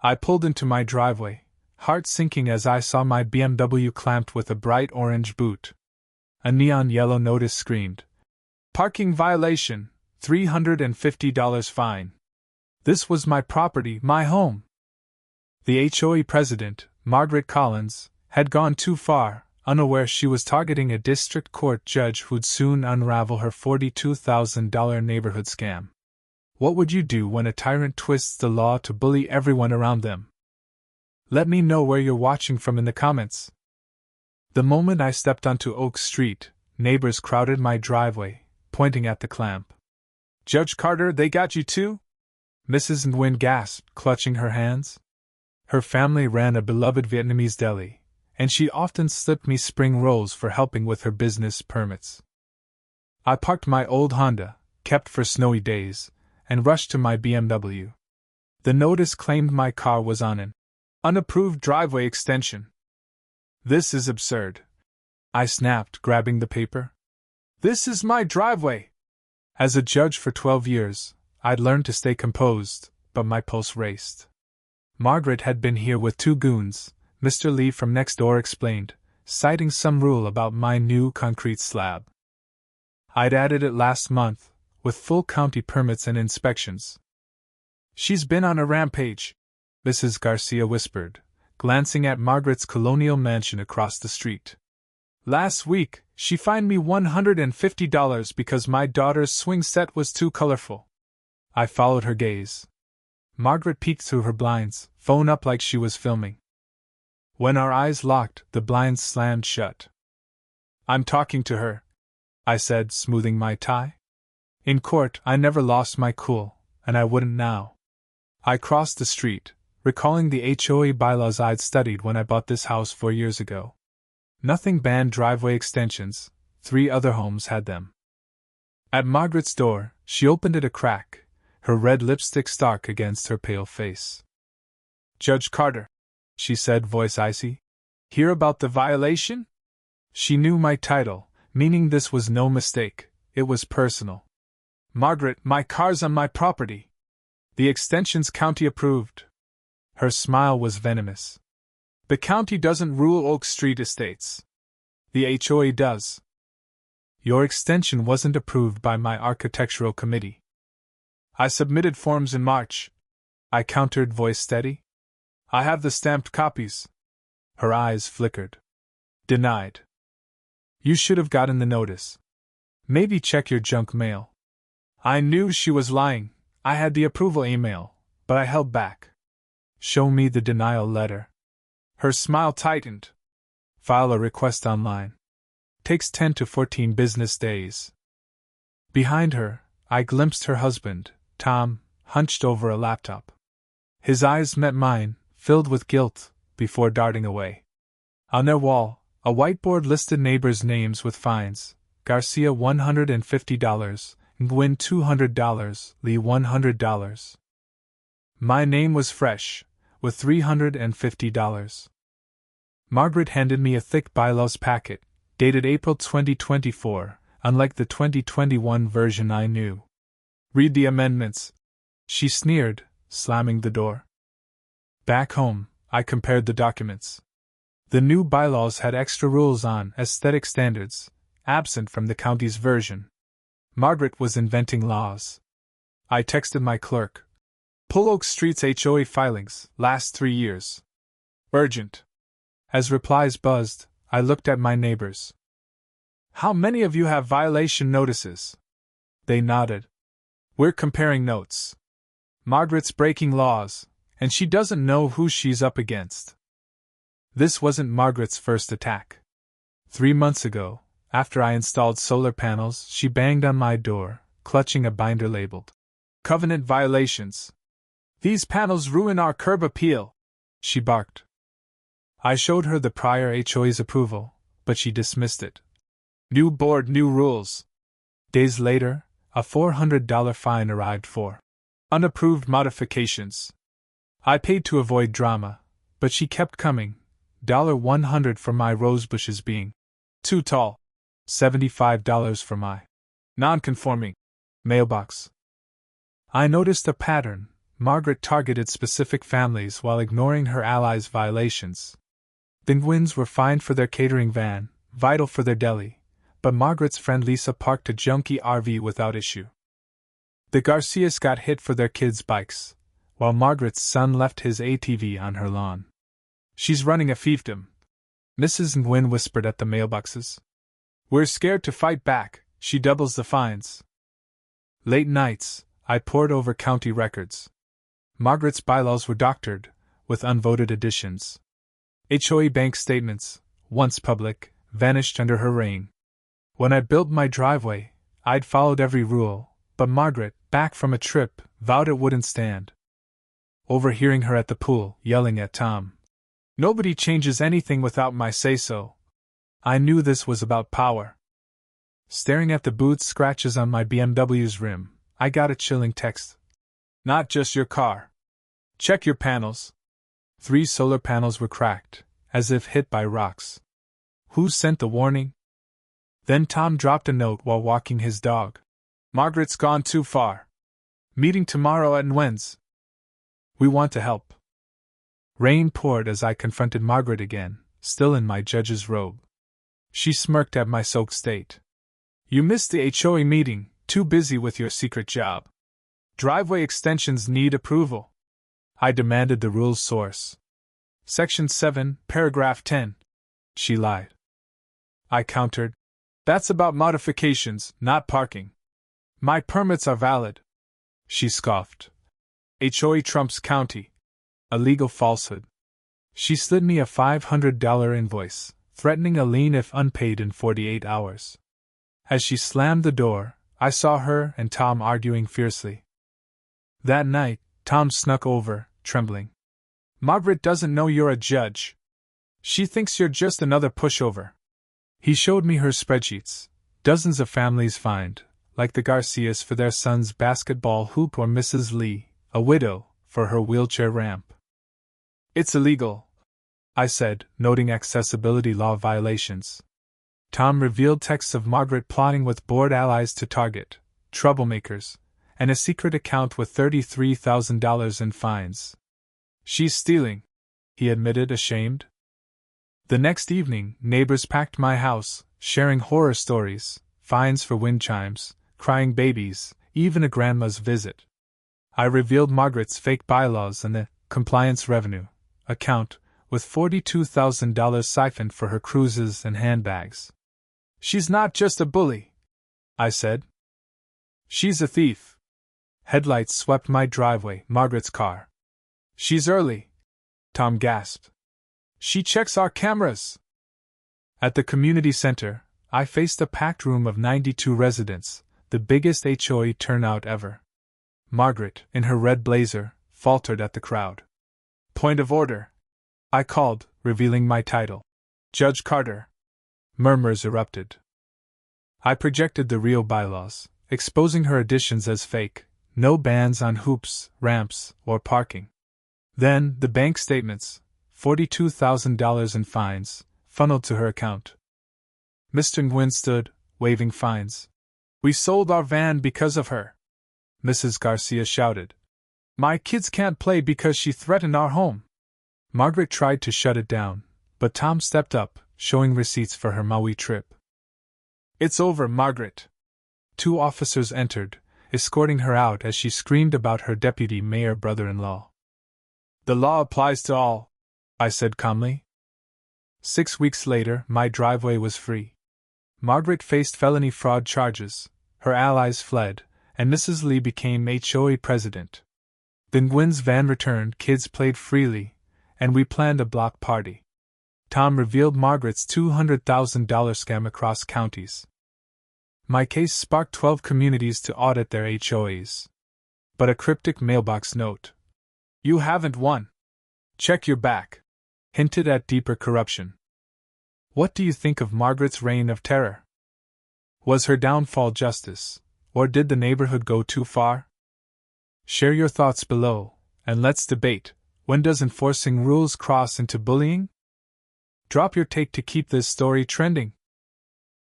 I pulled into my driveway, heart sinking as I saw my BMW clamped with a bright orange boot. A neon yellow notice screamed, "Parking violation, $350 fine." This was my property, my home. The HOA president, Margaret Collins, had gone too far, unaware she was targeting a district court judge who'd soon unravel her $42,000 neighborhood scam. What would you do when a tyrant twists the law to bully everyone around them? Let me know where you're watching from in the comments. The moment I stepped onto Oak Street, neighbors crowded my driveway, pointing at the clamp. "Judge Carter, they got you too?" Mrs. Nguyen gasped, clutching her hands. Her family ran a beloved Vietnamese deli, and she often slipped me spring rolls for helping with her business permits. I parked my old Honda, kept for snowy days, and rushed to my BMW. The notice claimed my car was on an unapproved driveway extension. "This is absurd," I snapped, grabbing the paper. "This is my driveway!" As a judge for 12 years, I'd learned to stay composed, but my pulse raced. Margaret had been here with 2 goons, Mr. Lee from next door explained, citing some rule about my new concrete slab. I'd added it last month, with full county permits and inspections. "She's been on a rampage," Mrs. Garcia whispered, glancing at Margaret's colonial mansion across the street. "Last week, she fined me $150 because my daughter's swing set was too colorful." I followed her gaze. Margaret peeked through her blinds, phone up like she was filming. When our eyes locked, the blinds slammed shut. "I'm talking to her," I said, smoothing my tie. In court, I never lost my cool, and I wouldn't now. I crossed the street, recalling the HOA bylaws I'd studied when I bought this house 4 years ago. Nothing banned driveway extensions, 3 other homes had them. At Margaret's door, she opened it a crack, her red lipstick stark against her pale face. "Judge Carter," she said, voice icy. "Hear about the violation?" She knew my title, meaning this was no mistake, it was personal. "Margaret, my car's on my property. The extension's county approved." Her smile was venomous. "The county doesn't rule Oak Street Estates. The HOA does." "Your extension wasn't approved by my architectural committee." "I submitted forms in March," I countered, voice steady. "I have the stamped copies." Her eyes flickered. "Denied." "You should have gotten the notice. Maybe check your junk mail." I knew she was lying. I had the approval email, but I held back. "Show me the denial letter." Her smile tightened. "File a request online. Takes 10 to 14 business days." Behind her, I glimpsed her husband, Tom, hunched over a laptop. His eyes met mine, filled with guilt, before darting away. On their wall, a whiteboard listed neighbors' names with fines: Garcia $150, Nguyen $200, Lee $100. My name was fresh, with $350. Margaret handed me a thick bylaws packet, dated April 2024, unlike the 2021 version I knew. "Read the amendments," she sneered, slamming the door. Back home, I compared the documents. The new bylaws had extra rules on aesthetic standards, absent from the county's version. Margaret was inventing laws. I texted my clerk. "Pull Oak Street's HOA filings, last 3 years. Urgent." As replies buzzed, I looked at my neighbors. "How many of you have violation notices?" They nodded. "We're comparing notes. Margaret's breaking laws, and she doesn't know who she's up against." This wasn't Margaret's first attack. 3 months ago, after I installed solar panels, she banged on my door, clutching a binder labeled "Covenant Violations." "These panels ruin our curb appeal," she barked. I showed her the prior HOA's approval, but she dismissed it. "New board, new rules." Days later, a $400 fine arrived for unapproved modifications. I paid to avoid drama, but she kept coming. $100 for my rosebushes being too tall. $75 for my non-conforming mailbox. I noticed a pattern. Margaret targeted specific families while ignoring her allies' violations. Penguins were fined for their catering van, vital for their deli, but Margaret's friend Lisa parked a junky RV without issue. The Garcias got hit for their kids' bikes, while Margaret's son left his ATV on her lawn. She's running a fiefdom, Mrs. Nguyen whispered at the mailboxes. We're scared to fight back, she doubles the fines. Late nights, I pored over county records. Margaret's bylaws were doctored, with unvoted additions. HOA bank statements, once public, vanished under her reign. When I built my driveway, I'd followed every rule, but Margaret, back from a trip, vowed it wouldn't stand. Overhearing her at the pool, yelling at Tom, "Nobody changes anything without my say-so," I knew this was about power. Staring at the boot scratches on my BMW's rim, I got a chilling text. Not just your car. Check your panels. 3 solar panels were cracked, as if hit by rocks. Who sent the warning? Then Tom dropped a note while walking his dog. Margaret's gone too far. Meeting tomorrow at Nguyen's. We want to help. Rain poured as I confronted Margaret again, still in my judge's robe. She smirked at my soaked state. You missed the HOA meeting, too busy with your secret job. Driveway extensions need approval. I demanded the rule's source. Section 7, paragraph 10. She lied. I countered. That's about modifications, not parking. My permits are valid. She scoffed. HOA trumps county. A legal falsehood. She slid me a $500 invoice, threatening a lien if unpaid in 48 hours. As she slammed the door, I saw her and Tom arguing fiercely. That night, Tom snuck over, trembling. Margaret doesn't know you're a judge. She thinks you're just another pushover. He showed me her spreadsheets. Dozens of families fined, like the Garcias for their son's basketball hoop or Mrs. Lee, a widow, for her wheelchair ramp. It's illegal, I said, noting accessibility law violations. Tom revealed texts of Margaret plotting with board allies to target troublemakers, and a secret account with $33,000 in fines. She's stealing, he admitted, ashamed. The next evening, neighbors packed my house, sharing horror stories, fines for wind chimes, crying babies, even a grandma's visit. I revealed Margaret's fake bylaws and the compliance revenue account, with $42,000 siphoned for her cruises and handbags. She's not just a bully, I said. She's a thief. Headlights swept my driveway, Margaret's car. She's early, Tom gasped. She checks our cameras. At the community center, I faced a packed room of 92 residents, the biggest HOA turnout ever. Margaret, in her red blazer, faltered at the crowd. Point of order, I called, revealing my title. Judge Carter. Murmurs erupted. I projected the real bylaws, exposing her additions as fake, no bans on hoops, ramps, or parking. Then, the bank statements, $42,000 in fines, funneled to her account. Mr. Nguyen stood, waving fines. We sold our van because of her, Mrs. Garcia shouted. My kids can't play because she threatened our home. Margaret tried to shut it down, but Tom stepped up, showing receipts for her Maui trip. It's over, Margaret. 2 officers entered, escorting her out as she screamed about her deputy mayor brother-in-law. The law applies to all, I said calmly. 6 weeks later, my driveway was free. Margaret faced felony fraud charges, her allies fled, and Mrs. Lee became HOA president. Then Gwen's van returned, kids played freely, and we planned a block party. Tom revealed Margaret's $200,000 scam across counties. My case sparked 12 communities to audit their HOAs. But a cryptic mailbox note, "You haven't won. Check your back," hinted at deeper corruption. What do you think of Margaret's reign of terror? Was her downfall justice, or did the neighborhood go too far? Share your thoughts below, and let's debate. When does enforcing rules cross into bullying? Drop your take to keep this story trending.